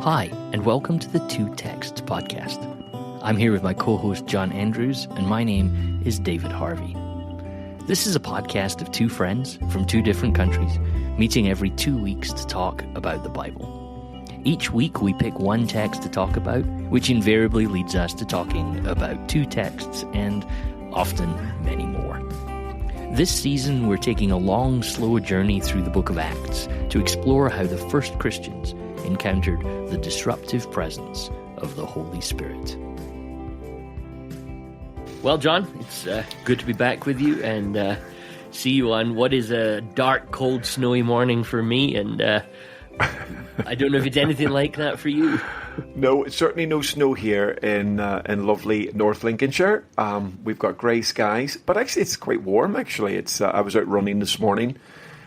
Hi, and welcome to the Two Texts podcast. I'm here with my co-host John Andrews, and my name is David Harvey. This is a podcast of two friends from two different countries, meeting every 2 weeks to talk about the Bible. Each week we pick one text to talk about, which invariably leads us to talking about two texts, and often many more. This season we're taking a long, slow journey through the book of Acts to explore how the first Christians encountered the disruptive presence of the Holy Spirit. Well, John, it's good to be back with you and see you on what is a dark, cold, snowy morning for me, and I don't know if it's anything like that for you. No, it's certainly no snow here in lovely North Lincolnshire. We've got grey skies, but actually it's quite warm. Actually, I was out running this morning,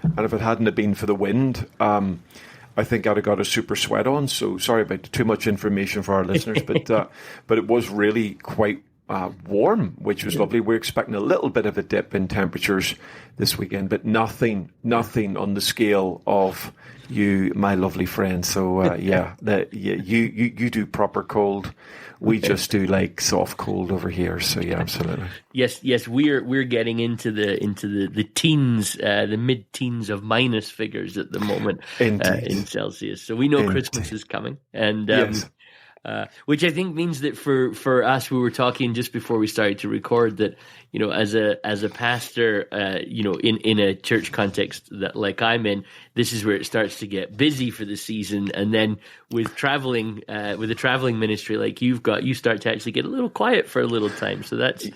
and if it hadn't have been for the wind, I think I'd have got a super sweat on. So sorry about too much information for our listeners, but it was really quite warm, which was lovely. We're expecting a little bit of a dip in temperatures this weekend, but nothing on the scale of you, my lovely friend. So you do proper cold. We just do like soft cold over here. So yeah, absolutely. Yes, we're getting into the teens, the mid-teens of minus figures at the moment in Celsius. So we know Christmas is coming, and yes. Which I think means that for us, we were talking just before we started to record that, you know, as a pastor, you know, in a church context that like I'm in, this is where it starts to get busy for the season, and then with a traveling ministry like you've got, you start to actually get a little quiet for a little time. So that's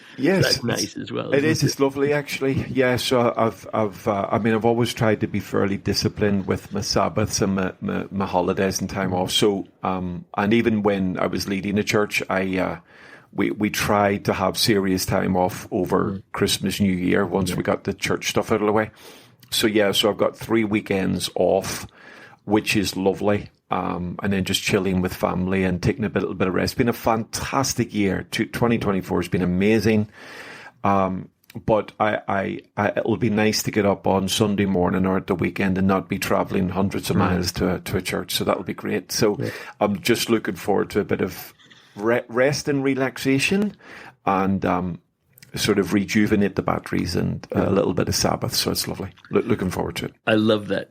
nice as well. It is. It's lovely, actually. Yeah. So I've always tried to be fairly disciplined with my Sabbaths and my holidays and time off. So and even when I was leading a church, we tried to have serious time off over Christmas, New Year once we got the church stuff out of the way. So I've got 3 weekends off, which is lovely. And then just chilling with family and taking a little bit of rest. It's been a fantastic year. 2024 has been amazing. But it'll be nice to get up on Sunday morning or at the weekend and not be traveling hundreds of miles to a church. So that'll be great. So I'm just looking forward to a bit of rest and relaxation, and sort of rejuvenate the batteries and a little bit of Sabbath. So it's lovely. Looking forward to it. I love that.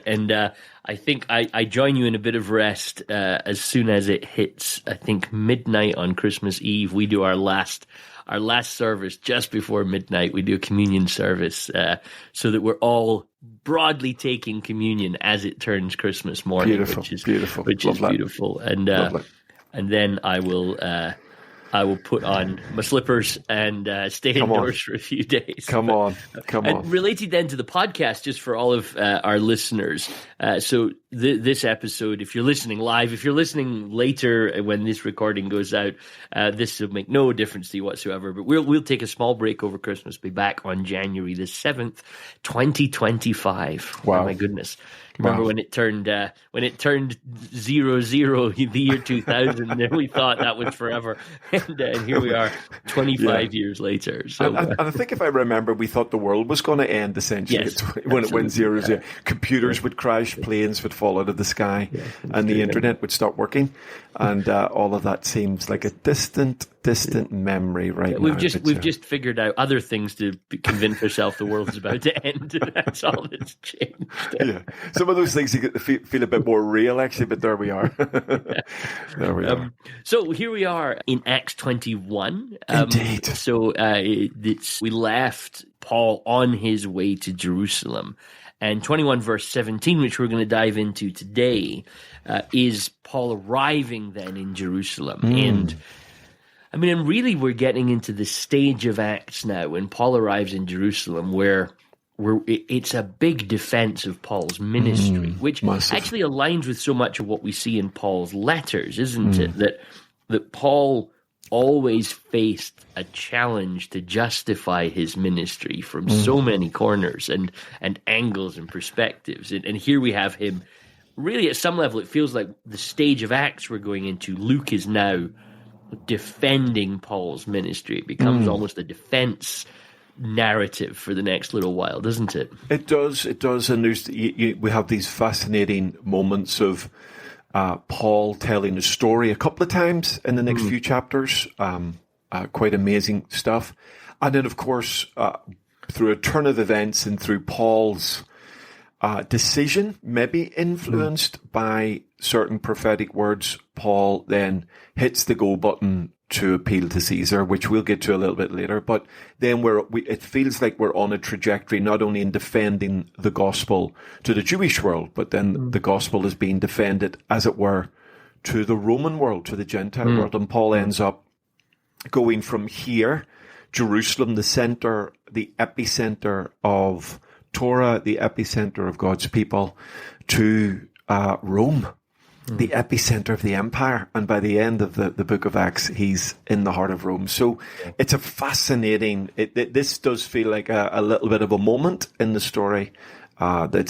And I think I join you in a bit of rest as soon as it hits, I think, midnight on Christmas Eve. We do our last service just before midnight. We do a communion service so that we're all broadly taking communion as it turns Christmas morning, which is beautiful. And then I will put on my slippers and stay indoors for a few days. Come on. And related then to the podcast, just for all of our listeners. So this episode, if you're listening live, if you're listening later when this recording goes out, this will make no difference to you whatsoever. But we'll take a small break over Christmas. Be back on January the 7th, 2025. Wow. Oh my goodness. Remember when it turned 00 the year 2000, and we thought that was forever, and here we are 25 years later. So, and I think if I remember, we thought the world was going to end essentially when it went 00. Computers would crash, planes would fall out of the sky, and the internet would stop working, and all of that seems like a distant memory now. We've just figured out other things to convince ourselves the world is about to end. That's all that's changed. Yeah, some of those things you get to feel a bit more real, actually, but there we are. There we are. So here we are in Acts 21. Indeed. So we left Paul on his way to Jerusalem. And 21 verse 17, which we're going to dive into today, is Paul arriving then in Jerusalem. And really we're getting into the stage of Acts now when Paul arrives in Jerusalem where it's a big defense of Paul's ministry, which actually aligns with so much of what we see in Paul's letters, isn't it? That Paul always faced a challenge to justify his ministry from so many corners and angles and perspectives. And here we have him really at some level, it feels like the stage of Acts we're going into, Luke is now defending Paul's ministry. It becomes almost a defense narrative for the next little while, doesn't it? It does. And we have these fascinating moments of Paul telling the story a couple of times in the next few chapters. Quite amazing stuff. And then, of course, through a turn of events and through Paul's decision, maybe influenced by certain prophetic words, Paul then hits the go button to appeal to Caesar, which we'll get to a little bit later. But then it feels like we're on a trajectory, not only in defending the gospel to the Jewish world, but then the gospel is being defended, as it were, to the Roman world, to the Gentile world. And Paul ends up going from here, Jerusalem, the center, the epicenter of Torah, the epicenter of God's people, to Rome, the epicenter of the empire. And by the end of the book of Acts, he's in the heart of Rome. So it's a fascinating, this does feel like a little bit of a moment in the story that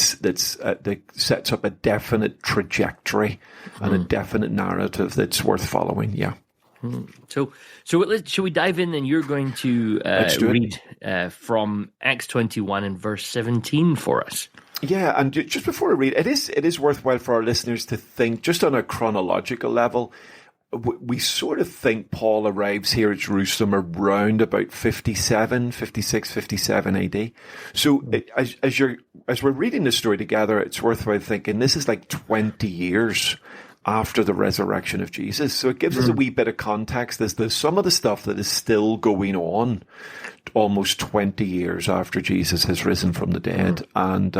sets up a definite trajectory and a definite narrative that's worth following. Yeah. So shall we dive in? And you're going to read from Acts 21 and verse 17 for us. Yeah, and just before I read, it is worthwhile for our listeners to think, just on a chronological level, we sort of think Paul arrives here at Jerusalem around about 56, 57 AD. So as we're reading the story together, it's worthwhile thinking this is like 20 years after the resurrection of Jesus. So it gives us a wee bit of context as to some of the stuff that is still going on almost 20 years after Jesus has risen from the dead and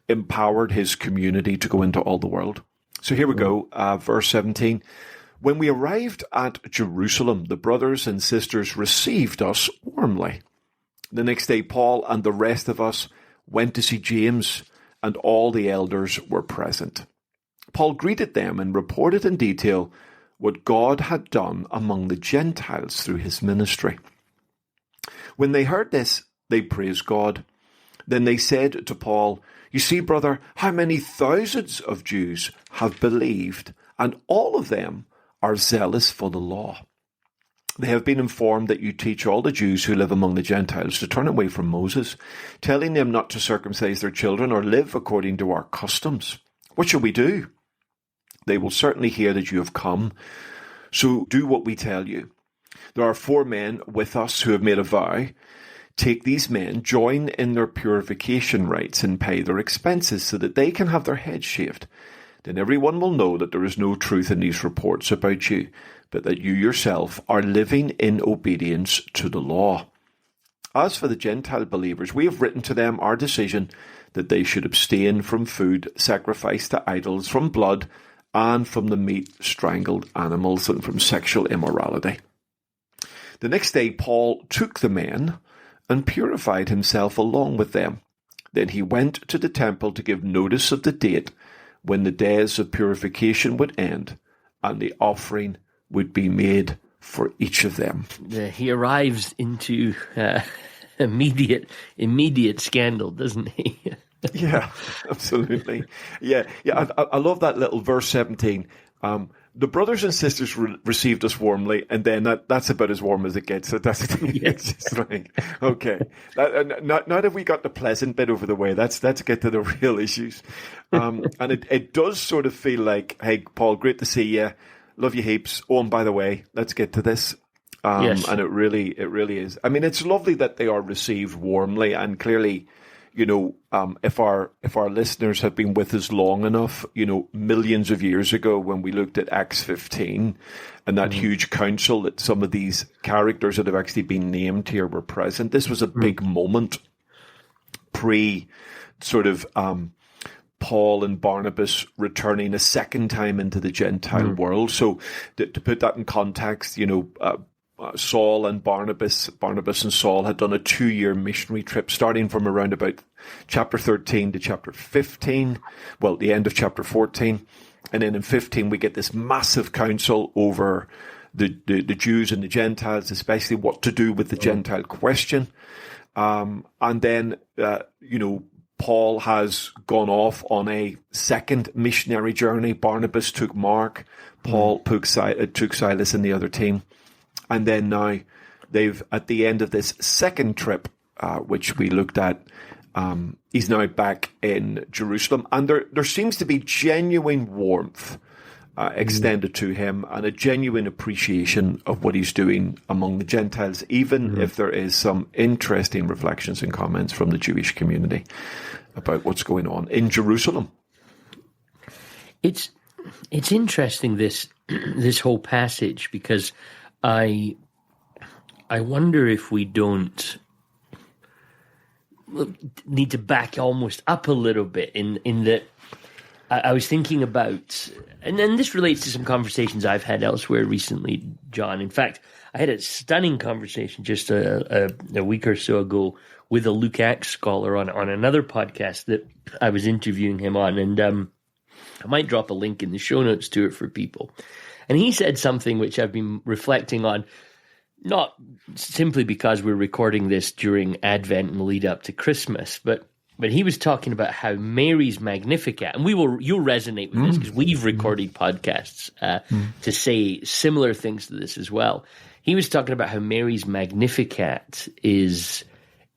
empowered his community to go into all the world. So here we go, verse 17. When we arrived at Jerusalem, the brothers and sisters received us warmly. The next day, Paul and the rest of us went to see James, and all the elders were present. Paul greeted them and reported in detail what God had done among the Gentiles through his ministry. When they heard this, they praised God. Then they said to Paul, "You see, brother, how many thousands of Jews have believed, and all of them are zealous for the law. They have been informed that you teach all the Jews who live among the Gentiles to turn away from Moses, telling them not to circumcise their children or live according to our customs. What shall we do? They will certainly hear that you have come, so do what we tell you. There are 4 men with us who have made a vow. Take these men, join in their purification rites, and pay their expenses so that they can have their heads shaved. Then everyone will know that there is no truth in these reports about you, but that you yourself are living in obedience to the law. As for the Gentile believers, we have written to them our decision that they should abstain from food sacrificed to idols, from blood, and from the meat strangled animals, and from sexual immorality." The next day Paul took the men and purified himself along with them. Then he went to the temple to give notice of the date when the days of purification would end, and the offering would be made for each of them. He arrives into immediate scandal, doesn't he? Yeah, absolutely. Yeah. I love that little verse 17. The brothers and sisters received us warmly, and then that's about as warm as it gets. So that's it's just like, okay. Not have we got the pleasant bit over the way. Let's get to the real issues. And it does sort of feel like, hey, Paul, great to see you. Love you heaps. Oh, and by the way, let's get to this. Yes. And it really is. I mean, it's lovely that they are received warmly, and clearly, you know, if our listeners have been with us long enough, you know, millions of years ago when we looked at Acts 15 and that huge council that some of these characters that have actually been named here were present, this was a big moment pre sort of Paul and Barnabas returning a second time into the Gentile world. So to put that in context, you know, Saul and Barnabas and Saul had done a 2-year missionary trip starting from around about chapter 13 to chapter 15, well, the end of chapter 14. And then in 15, we get this massive council over the Jews and the Gentiles, especially what to do with the Gentile question. And then, you know, Paul has gone off on a second missionary journey. Barnabas took Mark. Paul took Silas and the other team. And then now they've, at the end of this second trip, which we looked at, he's now back in Jerusalem. And there seems to be genuine warmth extended to him, and a genuine appreciation of what he's doing among the Gentiles, even if there is some interesting reflections and comments from the Jewish community about what's going on in Jerusalem. It's interesting, this whole passage, because I wonder if we don't need to back almost up a little bit in that I was thinking about, and then this relates to some conversations I've had elsewhere recently, John. In fact, I had a stunning conversation just a week or so ago with a Luke Acts scholar on another podcast that I was interviewing him on, and I might drop a link in the show notes to it for people. And he said something which I've been reflecting on, not simply because we're recording this during Advent and the lead up to Christmas, but he was talking about how Mary's Magnificat, and you'll resonate with this because we've recorded podcasts to say similar things to this as well. He was talking about how Mary's Magnificat is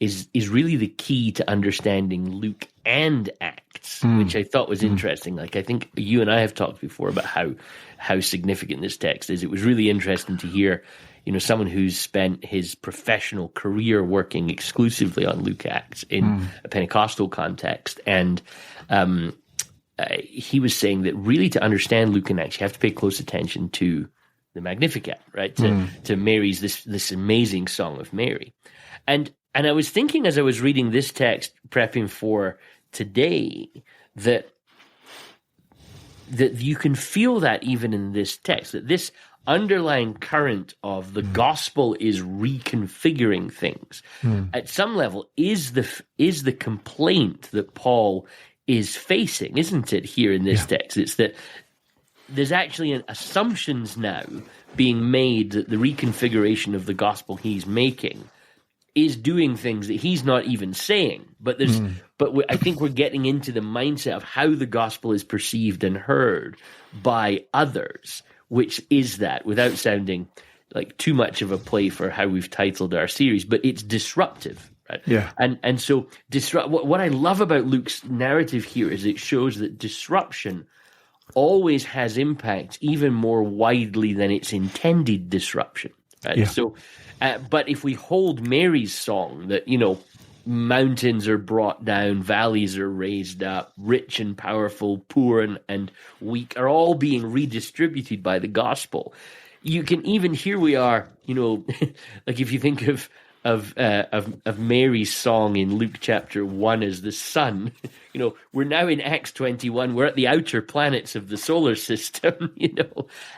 really the key to understanding Luke and Acts, which I thought was interesting. Like, I think you and I have talked before about how significant this text is. It was really interesting to hear, someone who's spent his professional career working exclusively on Luke Acts in a Pentecostal context. And he was saying that really to understand Luke and Acts, you have to pay close attention to the Magnificat, right? To Mary's, this amazing song of Mary. And I was thinking as I was reading this text, prepping for today, that you can feel that even in this text, that this underlying current of the gospel is reconfiguring things at some level is the complaint that Paul is facing, isn't it, here in this text? It's that there's actually assumptions now being made that the reconfiguration of the gospel he's making is doing things that he's not even saying. But I think we're getting into the mindset of how the gospel is perceived and heard by others, which is that, without sounding like too much of a play for how we've titled our series, but it's disruptive, right? Yeah. And so what I love about Luke's narrative here is it shows that disruption always has impact even more widely than its intended disruption, right? Yeah. So, but if we hold Mary's song that, mountains are brought down, valleys are raised up, rich and powerful, poor and weak are all being redistributed by the gospel. You can even, here we are, like if you think of Mary's song in Luke chapter 1 as the sun, we're now in Acts 21, we're at the outer planets of the solar system,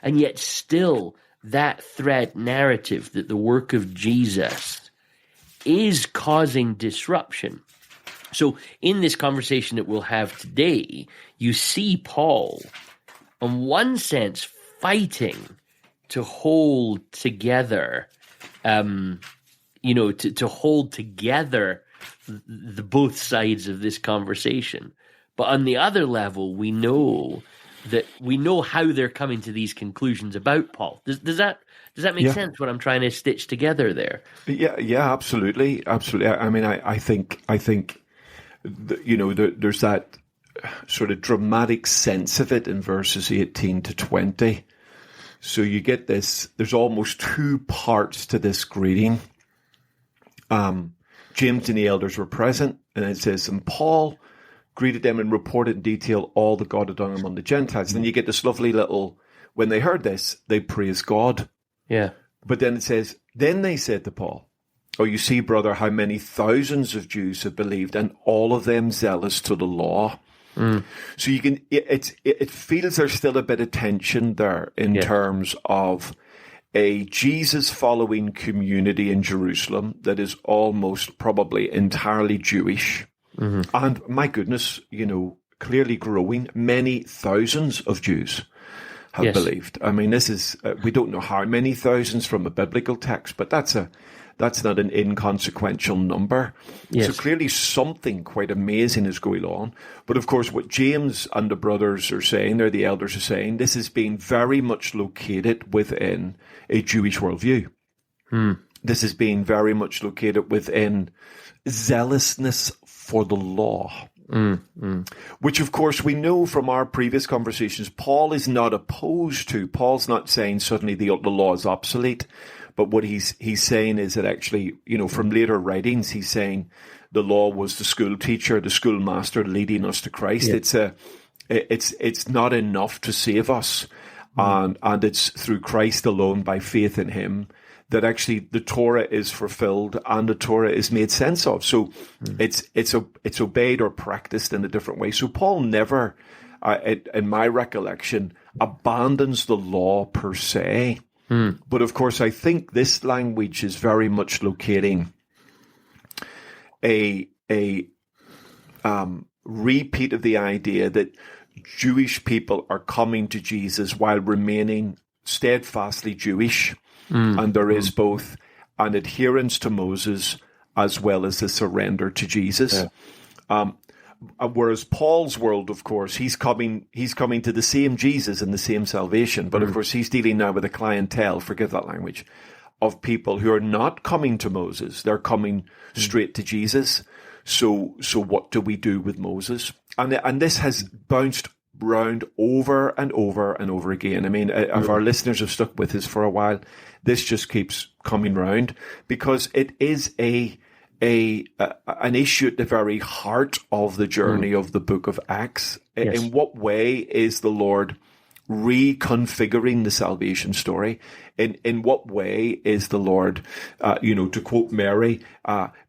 and yet still that thread narrative that the work of Jesus is causing disruption. So in this conversation that we'll have today, you see Paul, in one sense, fighting to hold together, to hold together the both sides of this conversation. But on the other level, we know how they're coming to these conclusions about Paul. Does that make sense? What I'm trying to stitch together there? Yeah, absolutely. I mean, I think there's that sort of dramatic sense of it in verses 18 to 20. So you get this. There's almost two parts to this greeting. James and the elders were present, and it says, and Paul greeted them and reported in detail all that God had done among the Gentiles. Then you get this lovely little, when they heard this, they praised God. Yeah. But then it says, then they said to Paul, oh, you see, brother, how many thousands of Jews have believed, and all of them zealous to the law. So you can, it feels there's still a bit of tension there in terms of a Jesus-following community in Jerusalem that is almost probably entirely Jewish. And my goodness, clearly growing. Many thousands of Jews have believed. I mean, this is, we don't know how many thousands from a biblical text, but that's not an inconsequential number. So clearly something quite amazing is going on. But of course, what James and the brothers are saying, or the elders are saying, this is being very much located within a Jewish worldview. This is being very much located within zealousness for the law. Which, of course, we know from our previous conversations, Paul is not opposed to. Paul's not saying suddenly the law is obsolete, but what he's saying is that actually, from later writings, he's saying the law was the school teacher, the schoolmaster leading us to Christ. Yeah. It's not enough to save us, and it's through Christ alone, by faith in Him, that actually the Torah is fulfilled and the Torah is made sense of. So it's obeyed or practiced in a different way. So Paul never, in my recollection, abandons the law per se. But of course, I think this language is very much locating a repeat of the idea that Jewish people are coming to Jesus while remaining steadfastly Jewish. And there is both an adherence to Moses as well as a surrender to Jesus. Yeah. Whereas Paul's world, of course, he's coming to the same Jesus and the same salvation. But of course, he's dealing now with a clientele, forgive that language, of people who are not coming to Moses. They're coming straight to Jesus. So what do we do with Moses? And this has bounced round over and over and over again. I mean, if our listeners have stuck with us for a while, this just keeps coming round because it is an issue at the very heart of the journey of the book of Acts. Yes. In what way is the Lord reconfiguring the salvation story? In what way is the Lord, to quote Mary,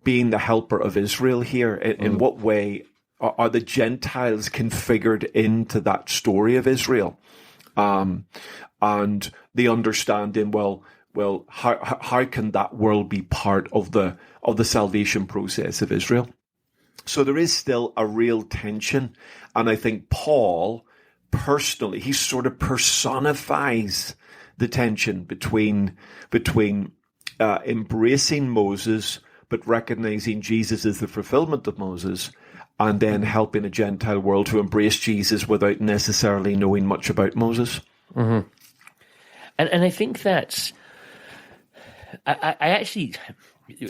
being the helper of Israel here? In what way are the Gentiles configured into that story of Israel? And the understanding, well, how can that world be part of the salvation process of Israel? So there is still a real tension. And I think Paul, personally, he sort of personifies the tension between embracing Moses, but recognizing Jesus as the fulfillment of Moses, and then helping a Gentile world to embrace Jesus without necessarily knowing much about Moses. Mm-hmm. And I think that's... I actually,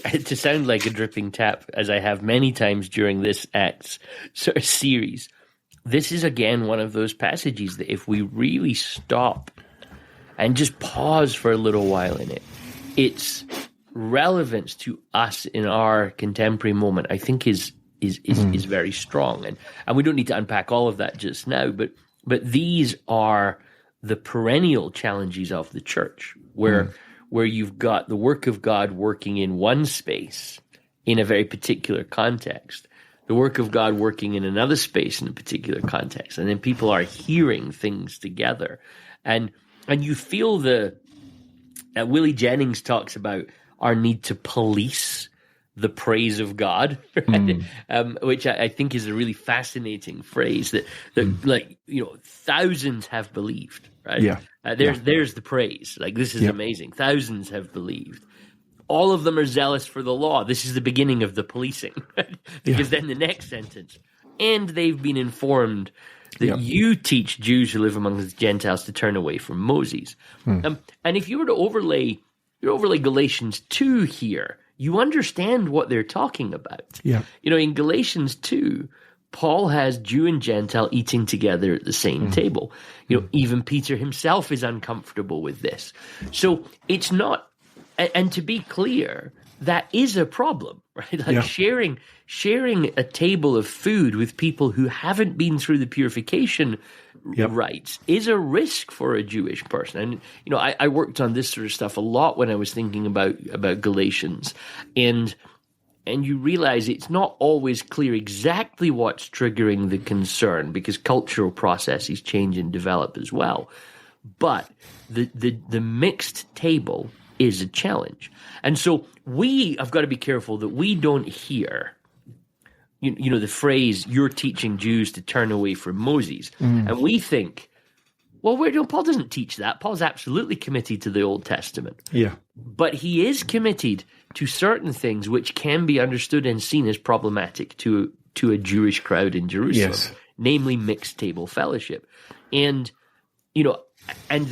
to sound like a dripping tap, as I have many times during this Acts sort of series, this is again one of those passages that if we really stop and just pause for a little while in it, its relevance to us in our contemporary moment, I think is very strong. And we don't need to unpack all of that just now, but these are the perennial challenges of the church, where you've got the work of God working in one space in a very particular context, the work of God working in another space in a particular context, and then people are hearing things together. And you feel Willie Jennings talks about our need to police the praise of God, right? Which I think is a really fascinating phrase that thousands have believed, right? Yeah. There's the praise. Like, this is amazing. Thousands have believed. All of them are zealous for the law. This is the beginning of the policing, right? Because then the next sentence, and they've been informed that you teach Jews who live among the Gentiles to turn away from Moses. And if you were to overlay Galatians 2 here, you understand what they're talking about. Yeah. In Galatians 2, Paul has Jew and Gentile eating together at the same table. Even Peter himself is uncomfortable with this. So it's not, and to be clear, that is a problem, right? Like sharing a table of food with people who haven't been through the purification rites is a risk for a Jewish person. And I worked on this sort of stuff a lot when I was thinking about Galatians, and you realize it's not always clear exactly what's triggering the concern, because cultural processes change and develop as well. But the mixed table is a challenge. And so we have got to be careful that we don't hear the phrase, you're teaching Jews to turn away from Moses. And we think, well, Paul doesn't teach that. Paul's absolutely committed to the Old Testament. Yeah. But he is committed to certain things which can be understood and seen as problematic to a Jewish crowd in Jerusalem, namely mixed table fellowship. And, and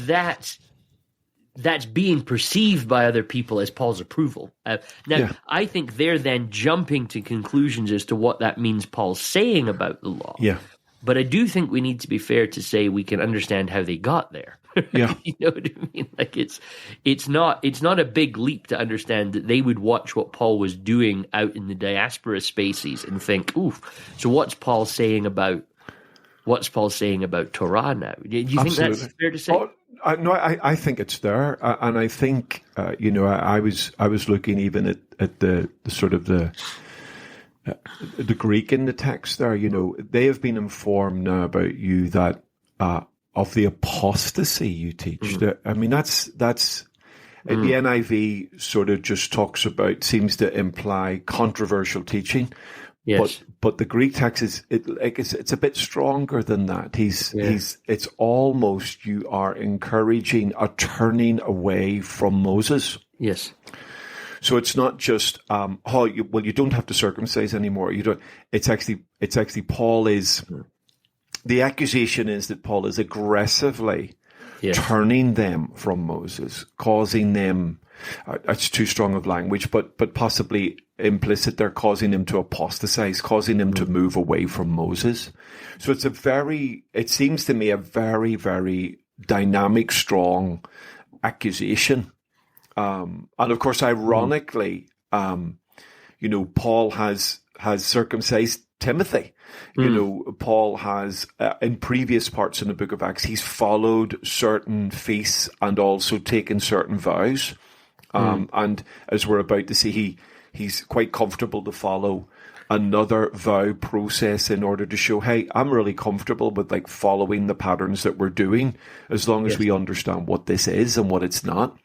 that's being perceived by other people as Paul's approval. I think they're then jumping to conclusions as to what that means Paul's saying about the law. Yeah. But I do think we need to be fair to say we can understand how they got there. Yeah. You know what I mean? Like it's not a big leap to understand that they would watch what Paul was doing out in the diaspora spaces and think, "Oof, so what's Paul saying about Torah now?" Do you think that's fair to say? Oh, no, I think it's there, and I think I was looking even at the sort of the Greek in the text there. They have been informed now about you that of the apostasy you teach. I mean, that's the NIV sort of just seems to imply controversial teaching. Yes. But the Greek text it's a bit stronger than that. It's almost you are encouraging a turning away from Moses. Yes. So it's not just you don't have to circumcise anymore. You don't. It's actually Paul is. The accusation is that Paul is aggressively turning them from Moses, causing them. It's too strong of language, but possibly implicit they're causing them to apostatize, causing them to move away from Moses. So it seems to me a very, very dynamic, strong accusation. And of course, ironically, Paul has circumcised Timothy. Paul has, in previous parts in the book of Acts, he's followed certain feasts and also taken certain vows. And as we're about to see, he's quite comfortable to follow another vow process in order to show, hey, I'm really comfortable with like following the patterns that we're doing, as long as we understand what this is and what it's not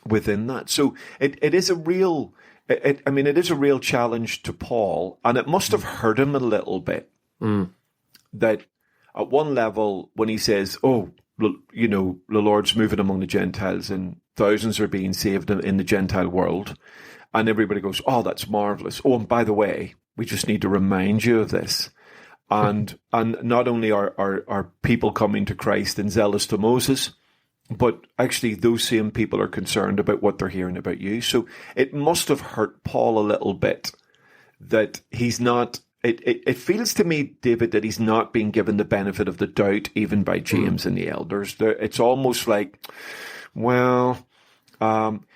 within that. So it is a real, it is a real challenge to Paul, and it must have hurt him a little bit that at one level when he says, the Lord's moving among the Gentiles and thousands are being saved in the Gentile world. And everybody goes, oh, that's marvelous. Oh, and by the way, we just need to remind you of this. And not only are people coming to Christ and zealous to Moses, but actually those same people are concerned about what they're hearing about you. So it must have hurt Paul a little bit that he's not. It feels to me, David, that he's not being given the benefit of the doubt, even by James and the elders. It's almost like, well,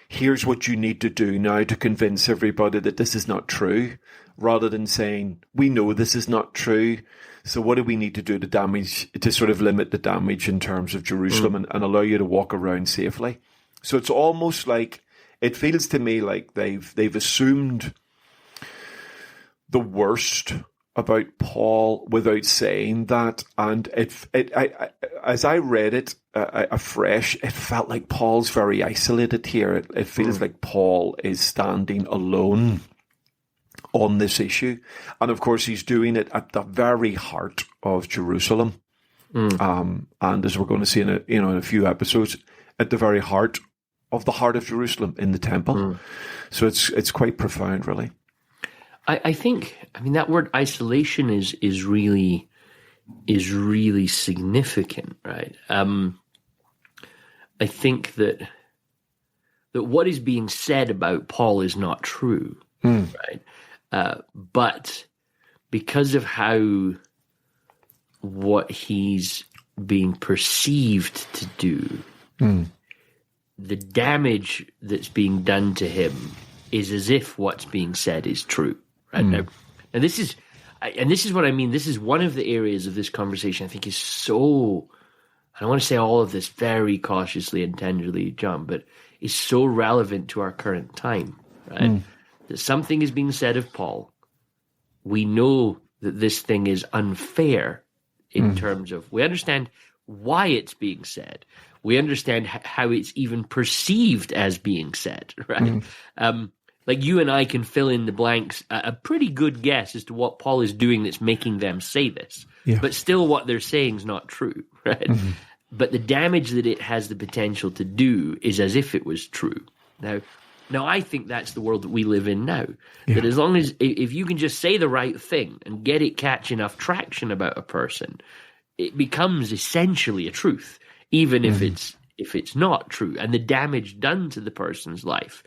here's what you need to do now to convince everybody that this is not true, rather than saying, we know this is not true. So what do we need to do to sort of limit the damage in terms of Jerusalem and allow you to walk around safely? So it's almost like, it feels to me like they've assumed the worst about Paul without saying that. And as I read it afresh, it felt like Paul's very isolated here. It feels like Paul is standing alone on this issue. And of course, he's doing it at the very heart of Jerusalem. And as we're going to see in a few episodes, at the very heart of Jerusalem in the temple. So it's quite profound, really. I think that word isolation is really significant, right? I think that what is being said about Paul is not true, right? But because of what he's being perceived to do, the damage that's being done to him is as if what's being said is true. Right now, and this is what I mean. This is one of the areas of this conversation I think is so. I want to say all of this very cautiously and tenderly, John, but is so relevant to our current time. Right, that something is being said of Paul. We know that this thing is unfair in terms of we understand why it's being said. We understand how it's even perceived as being said. Right. Like you and I can fill in the blanks, a pretty good guess as to what Paul is doing that's making them say this. Yeah. But still what they're saying is not true, right? But the damage that it has the potential to do is as if it was true. Now I think that's the world that we live in now. Yeah. That as long as, if you can just say the right thing and get it catch enough traction about a person, it becomes essentially a truth, even if if it's not true. And the damage done to the person's life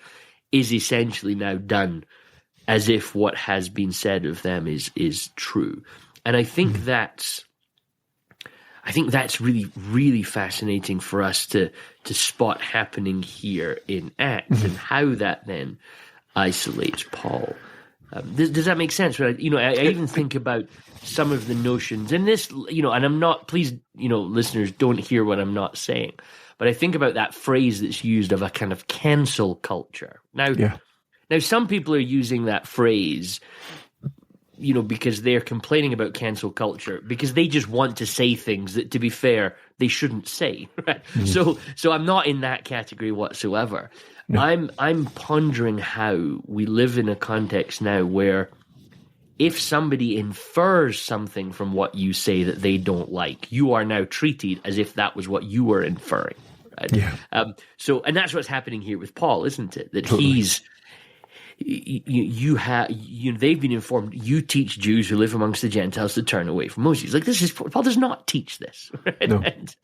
is essentially now done as if what has been said of them is true. And I think that's really, really fascinating for us to spot happening here in Acts, and how that then isolates Paul. Does that make sense? Right? I even think about some of the notions in this, and I'm not, please, listeners, don't hear what I'm not saying, but I think about that phrase that's used of a kind of cancel culture. Now, some people are using that phrase, because they're complaining about cancel culture because they just want to say things that, to be fair, they shouldn't say. Right? So I'm not in that category whatsoever. No. I'm pondering how we live in a context now where if somebody infers something from what you say that they don't like, you are now treated as if that was what you were inferring. Right? Yeah. And that's what's happening here with Paul, isn't it? That totally. They've been informed, you teach Jews who live amongst the Gentiles to turn away from Moses. Like, Paul does not teach this. Right?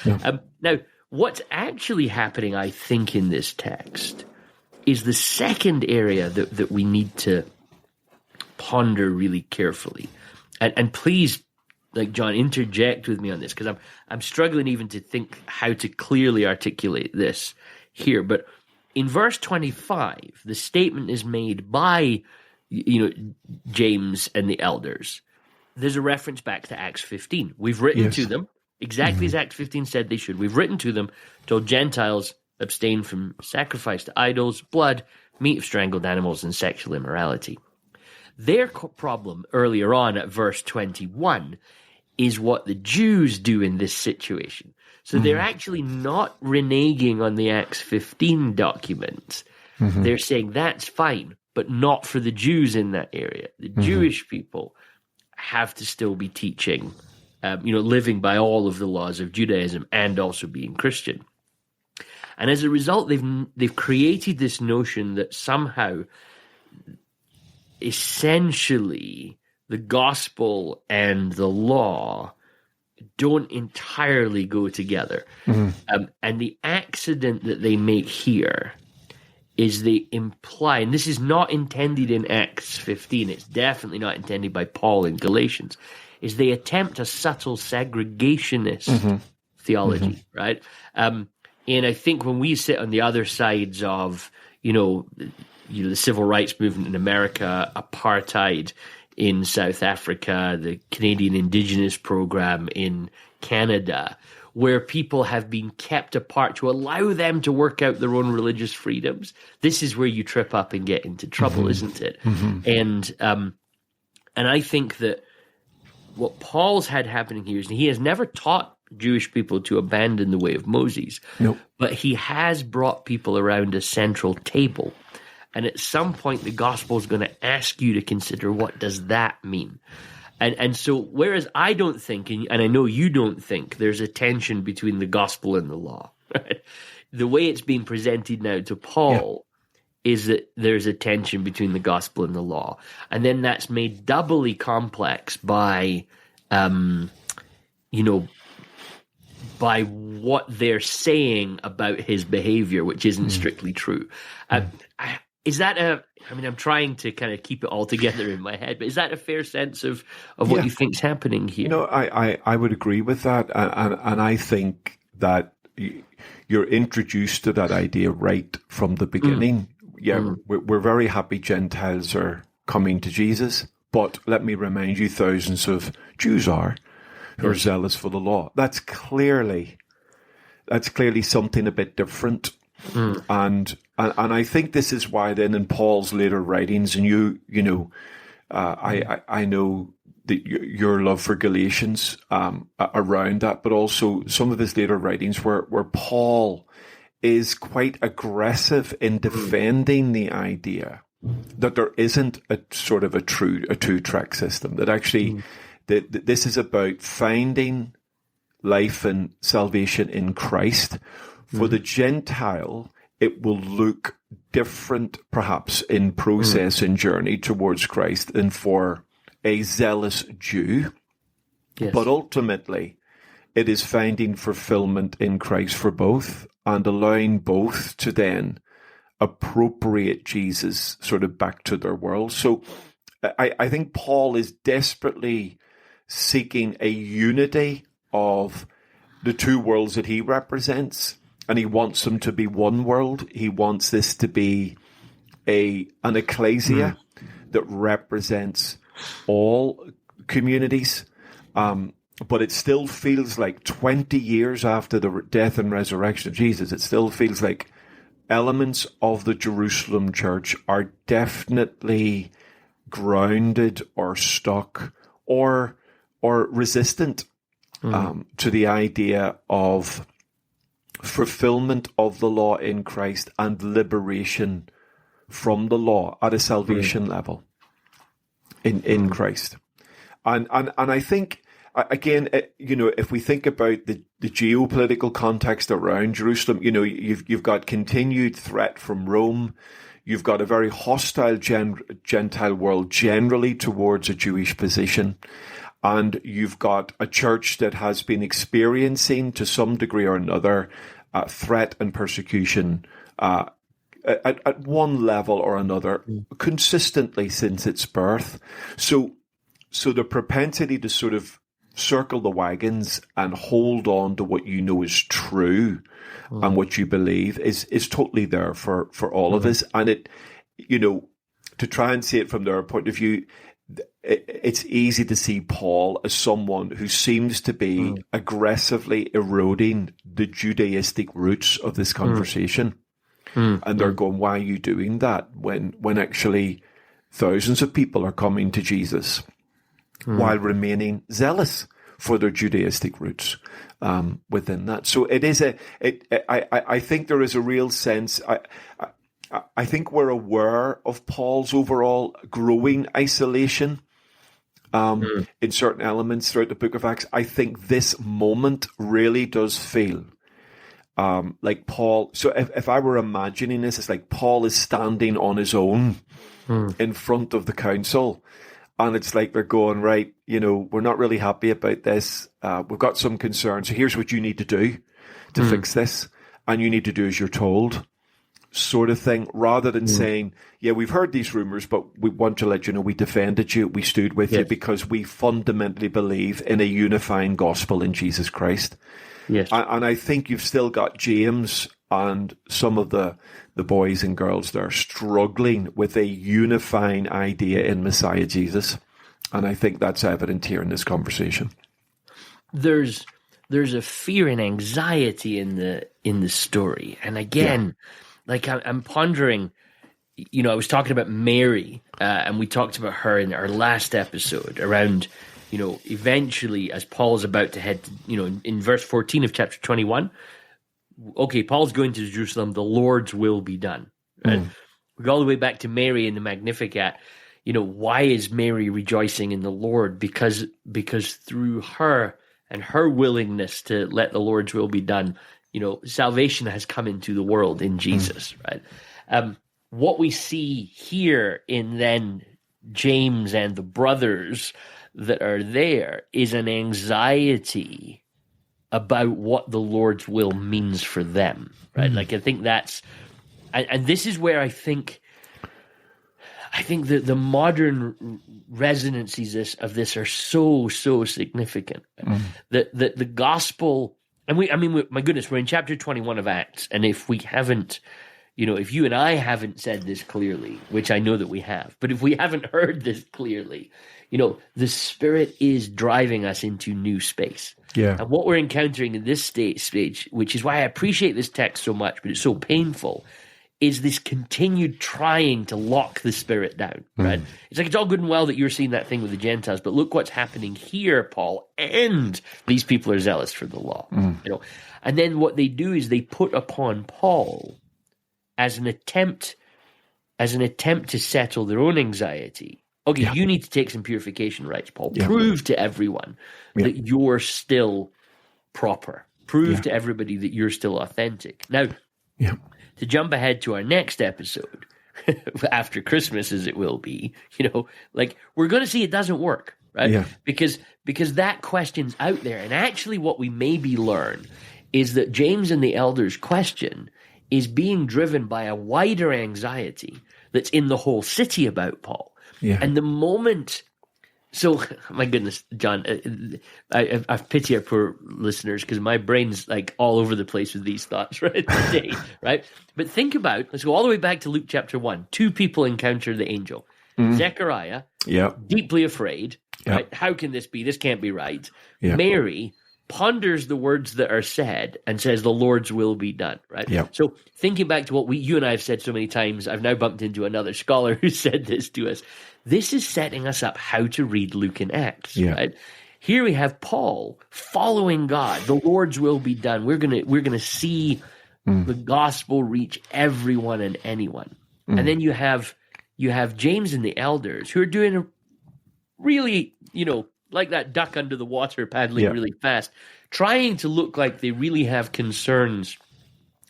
No. Now, what's actually happening, I think, in this text is the second area that we need to ponder really carefully. And please, like John, interject with me on this, because I'm struggling even to think how to clearly articulate this here. But in verse 25, the statement is made by, James and the elders. There's a reference back to Acts 15. We've written to them, exactly as Acts 15 said they should. We've written to them, told Gentiles abstain from sacrifice to idols, blood, meat of strangled animals, and sexual immorality. Their problem earlier on at verse 21 is what the Jews do in this situation. So they're actually not reneging on the Acts 15 document. They're saying that's fine, but not for the Jews in that area. The Jewish people have to still be teaching, living by all of the laws of Judaism and also being Christian. And as a result, they've created this notion that somehow, essentially, the gospel and the law don't entirely go together. And the accident that they make here is they imply, and this is not intended in Acts 15, it's definitely not intended by Paul in Galatians, is they attempt a subtle segregationist theology, right? And I think when we sit on the other sides of, the civil rights movement in America, apartheid in South Africa, the Canadian Indigenous program in Canada, where people have been kept apart to allow them to work out their own religious freedoms, this is where you trip up and get into trouble, isn't it? And I think that what Paul's had happening here is he has never taught Jewish people to abandon the way of Moses, but he has brought people around a central table. And at some point, the gospel is going to ask you to consider, what does that mean? And so, whereas I don't think, and I know you don't think, there's a tension between the gospel and the law, right? The way it's being presented now to Paul is that there's a tension between the gospel and the law. And then that's made doubly complex by, by what they're saying about his behavior, which isn't strictly true. Is that I'm trying to kind of keep it all together in my head, but is that a fair sense of what you think's happening here? I would agree with that. And I think that you're introduced to that idea right from the beginning. We're very happy Gentiles are coming to Jesus, but let me remind you, thousands of Jews are who are zealous for the law. That's clearly something a bit different. And I think this is why then in Paul's later writings, and I know that your love for Galatians around that, but also some of his later writings where Paul is quite aggressive in defending the idea that there isn't a sort of a two-track system, that actually that this is about finding life and salvation in Christ. For the Gentile, it will look different, perhaps, in process and journey towards Christ than for a zealous Jew. But ultimately, it is finding fulfillment in Christ for both and allowing both to then appropriate Jesus sort of back to their world. So I think Paul is desperately seeking a unity of the two worlds that he represents, and he wants them to be one world. He wants this to be an ecclesia that represents all communities. But it still feels like 20 years after the death and resurrection of Jesus, it still feels like elements of the Jerusalem church are definitely grounded or stuck or resistant to the idea of fulfillment of the law in Christ and liberation from the law at a salvation level in Christ. And I think, again, if we think about the geopolitical context around Jerusalem, you've got continued threat from Rome. You've got a very hostile Gentile world generally towards a Jewish position. And you've got a church that has been experiencing, to some degree or another, threat and persecution at one level or another consistently since its birth. So the propensity to sort of circle the wagons and hold on to what you know is true and what you believe is totally there for all of us. And it, to try and see it from their point of view, it's easy to see Paul as someone who seems to be aggressively eroding the Judaistic roots of this conversation. And they're going, why are you doing that when actually thousands of people are coming to Jesus while remaining zealous for their Judaistic roots within that? So it is I think there is a real sense. I think we're aware of Paul's overall growing isolation in certain elements throughout the book of Acts. I think this moment really does feel like Paul. So if I were imagining this, it's like Paul is standing on his own in front of the council. And it's like they're going, right, we're not really happy about this. We've got some concerns. So here's what you need to do to fix this. And you need to do as you're told, sort of thing, rather than saying, yeah, we've heard these rumors, but we want to let you know we defended you, we stood with you because we fundamentally believe in a unifying gospel in Jesus Christ. Yes. And I think you've still got James and some of the boys and girls there struggling with a unifying idea in Messiah Jesus. And I think that's evident here in this conversation. There's a fear and anxiety in the story. And again, like I'm pondering, I was talking about Mary, and we talked about her in our last episode around, eventually as Paul's about to head, in verse 14 of chapter 21, okay, Paul's going to Jerusalem, the Lord's will be done. Right? We go all the way back to Mary in the Magnificat. Why is Mary rejoicing in the Lord? Because through her and her willingness to let the Lord's will be done, salvation has come into the world in Jesus, right? What we see here in then James and the brothers that are there is an anxiety about what the Lord's will means for them, right? Like, I think that's, and this is where I think that the modern resonances of this are so significant. That the gospel, and my goodness, we're in chapter 21 of Acts, and if we haven't, if you and I haven't said this clearly, which I know that we have, but if we haven't heard this clearly, the Spirit is driving us into new space. Yeah. And what we're encountering in this stage, which is why I appreciate this text so much, but it's so painful, is this continued trying to lock the Spirit down, right? It's like, it's all good and well that you're seeing that thing with the Gentiles, but look what's happening here, Paul, and these people are zealous for the law, And then what they do is they put upon Paul as an attempt to settle their own anxiety. Okay, you need to take some purification rites, Paul. Prove to everyone that you're still proper. Prove to everybody that you're still authentic. Now, to jump ahead to our next episode, after Christmas as it will be, we're going to see it doesn't work. right? Yeah. Because that question's out there. And actually what we maybe learn is that James and the elders' question is being driven by a wider anxiety that's in the whole city about Paul. Yeah. And the moment... So, my goodness, John, I pity our poor listeners because my brain's like all over the place with these thoughts right today, right? But think about, let's go all the way back to Luke chapter 1. 2 people encounter the angel. Zechariah, deeply afraid, right? How can this be? This can't be right. Mary ponders the words that are said and says the Lord's will be done, right? So thinking back to what you and I have said so many times, I've now bumped into another scholar who said this to us. This is setting us up how to read Luke and Acts, right? Here we have Paul following God. The Lord's will be done. We're gonna see the gospel reach everyone and anyone. And then you have James and the elders who are doing a really, like that duck under the water paddling really fast, trying to look like they really have concerns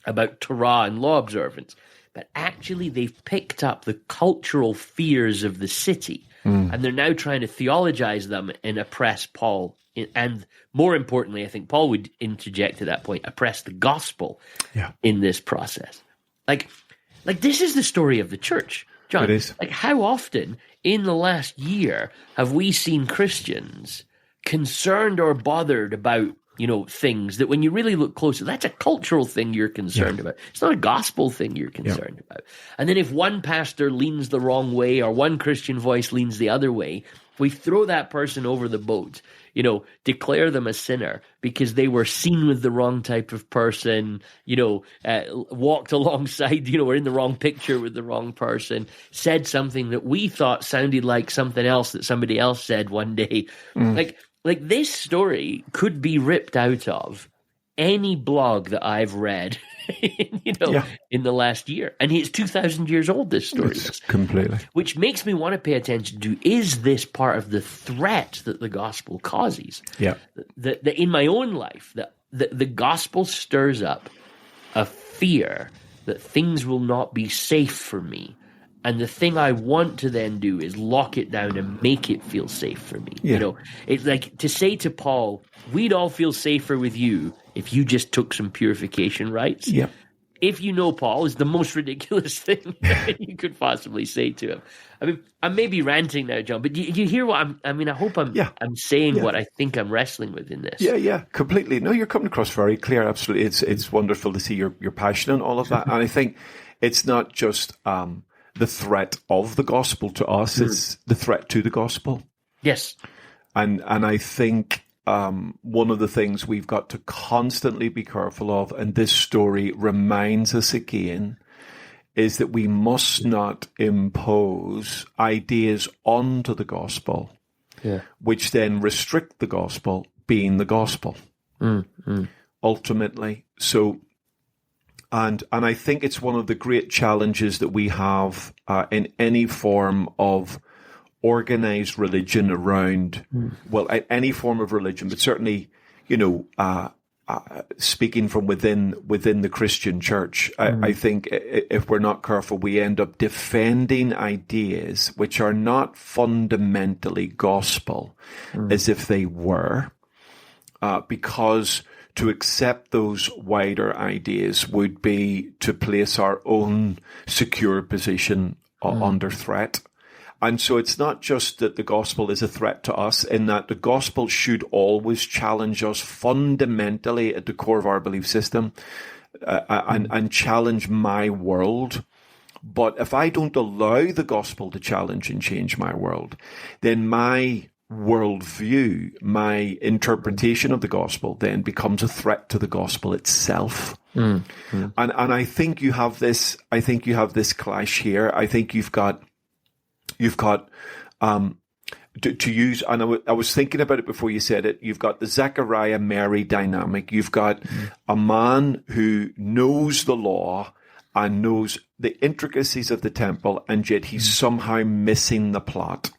about Torah and law observance. But actually they've picked up the cultural fears of the city, and they're now trying to theologize them and oppress Paul. And more importantly, I think Paul would interject at that point, oppress the gospel in this process. Like this is the story of the church, John. It is. Like how often in the last year have we seen Christians concerned or bothered about things that when you really look closer, that's a cultural thing you're concerned about. It's not a gospel thing you're concerned about. And then if one pastor leans the wrong way or one Christian voice leans the other way, we throw that person over the boat, declare them a sinner because they were seen with the wrong type of person, walked alongside, or in the wrong picture with the wrong person, said something that we thought sounded like something else that somebody else said one day. Like this story could be ripped out of any blog that I've read, in the last year. And it's 2,000 years old, this story is. Completely. Which makes me want to pay attention to, is this part of the threat that the gospel causes? Yeah. That in my own life, that the gospel stirs up a fear that things will not be safe for me. And the thing I want to then do is lock it down and make it feel safe for me. It's like to say to Paul, we'd all feel safer with you if you just took some purification rites. Yeah. If Paul is the most ridiculous thing you could possibly say to him. I mean, I may be ranting now, John, but do you hear what I hope I'm saying what I think I'm wrestling with in this. Yeah, completely. No, you're coming across very clear. Absolutely. It's wonderful to see your passion and all of that. And I think it's not just, the threat of the gospel to us, it's the threat to the gospel. Yes. And I think one of the things we've got to constantly be careful of, and this story reminds us again, is that we must not impose ideas onto the gospel, which then restrict the gospel being the gospel, ultimately. So, and I think it's one of the great challenges that we have in any form of organized religion around, any form of religion, but certainly, speaking from within the Christian church, I think if we're not careful, we end up defending ideas which are not fundamentally gospel as if they were, because to accept those wider ideas would be to place our own secure position under threat. And so it's not just that the gospel is a threat to us, in that the gospel should always challenge us fundamentally at the core of our belief system, and challenge my world. But if I don't allow the gospel to challenge and change my world, then my worldview, my interpretation of the gospel then becomes a threat to the gospel itself. And I think you have this clash here. I think you've got to use, and I was thinking about it before you said it, you've got the Zechariah Mary dynamic. You've got a man who knows the law and knows the intricacies of the temple, and yet he's somehow missing the plot.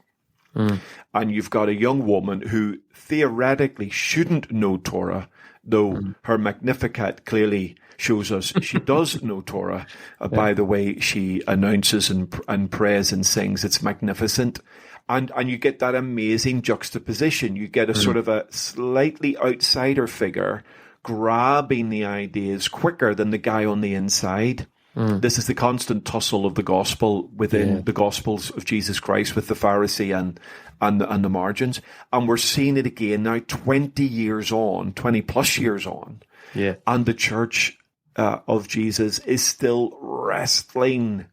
And you've got a young woman who theoretically shouldn't know Torah, though her Magnificat clearly shows us she does know Torah. By the way she announces and prays and sings, it's magnificent. And you get that amazing juxtaposition. You get a sort of a slightly outsider figure grabbing the ideas quicker than the guy on the inside. This is the constant tussle of the gospel within the Gospels of Jesus Christ with the Pharisee and the margins. And we're seeing it again now 20 plus years on. Yeah. And the church of Jesus is still wrestling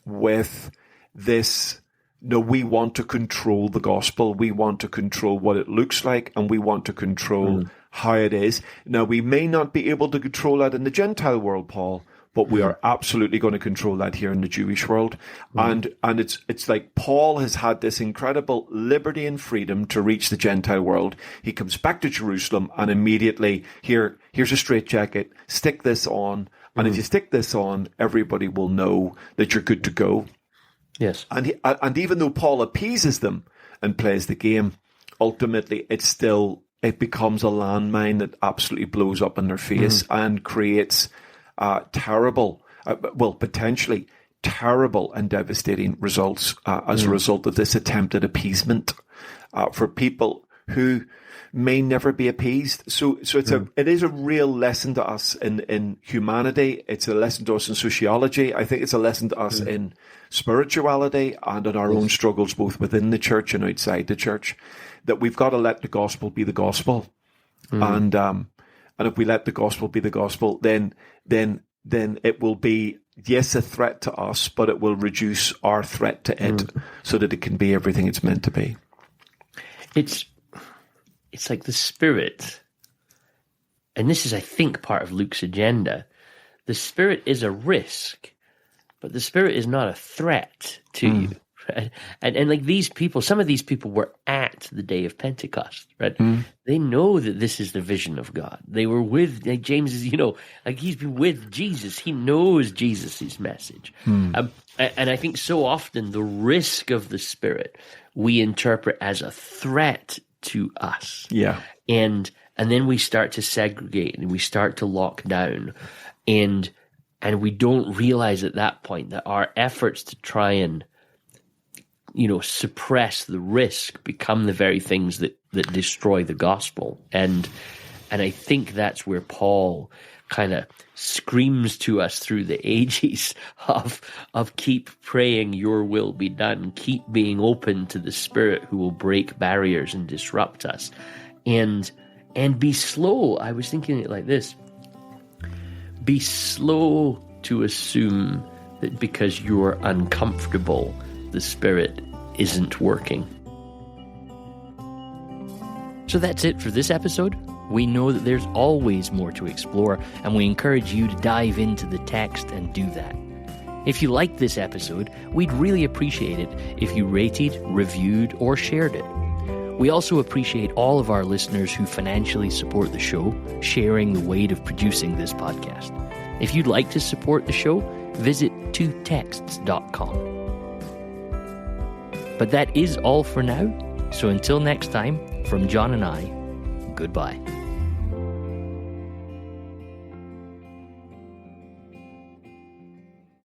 with this. No, we want to control the gospel. We want to control what it looks like, and we want to control how it is. Now, we may not be able to control that in the Gentile world, Paul, but we are absolutely going to control that here in the Jewish world. And it's like Paul has had this incredible liberty and freedom to reach the Gentile world. He comes back to Jerusalem and immediately, here's a straitjacket, stick this on. And if you stick this on, everybody will know that you're good to go. Yes. And even though Paul appeases them and plays the game, ultimately it becomes a landmine that absolutely blows up in their face and creates potentially terrible and devastating results as a result of this attempted appeasement for people who may never be appeased. So it is a real lesson to us in humanity. It's a lesson to us in sociology. I think it's a lesson to us in spirituality and in our own struggles, both within the church and outside the church, that we've got to let the gospel be the gospel. And if we let the gospel be the gospel, then it will be, yes, a threat to us, but it will reduce our threat to it so that it can be everything it's meant to be. It's like the Spirit, and this is, I think, part of Luke's agenda. The Spirit is a risk, but the Spirit is not a threat to you. Right? And like these people, some of these people were at the day of Pentecost, right? They know that this is the vision of God. They were with, like James is, he's been with Jesus. He knows Jesus' message. And I think so often the risk of the Spirit we interpret as a threat to us. Yeah. And then we start to segregate and we start to lock down. And we don't realize at that point that our efforts to try and suppress the risk become the very things that destroy the gospel. And I think that's where Paul kind of screams to us through the ages of keep praying your will be done, keep being open to the Spirit who will break barriers and disrupt us, and be slow. I was thinking it like this: be slow to assume that because you're uncomfortable, the Spirit isn't working. So that's it for this episode. We know that there's always more to explore, and we encourage you to dive into the text and do that. If you liked this episode, we'd really appreciate it if you rated, reviewed, or shared it. We also appreciate all of our listeners who financially support the show, sharing the weight of producing this podcast. If you'd like to support the show, visit twotexts.com. But that is all for now. So until next time, from John and I, goodbye.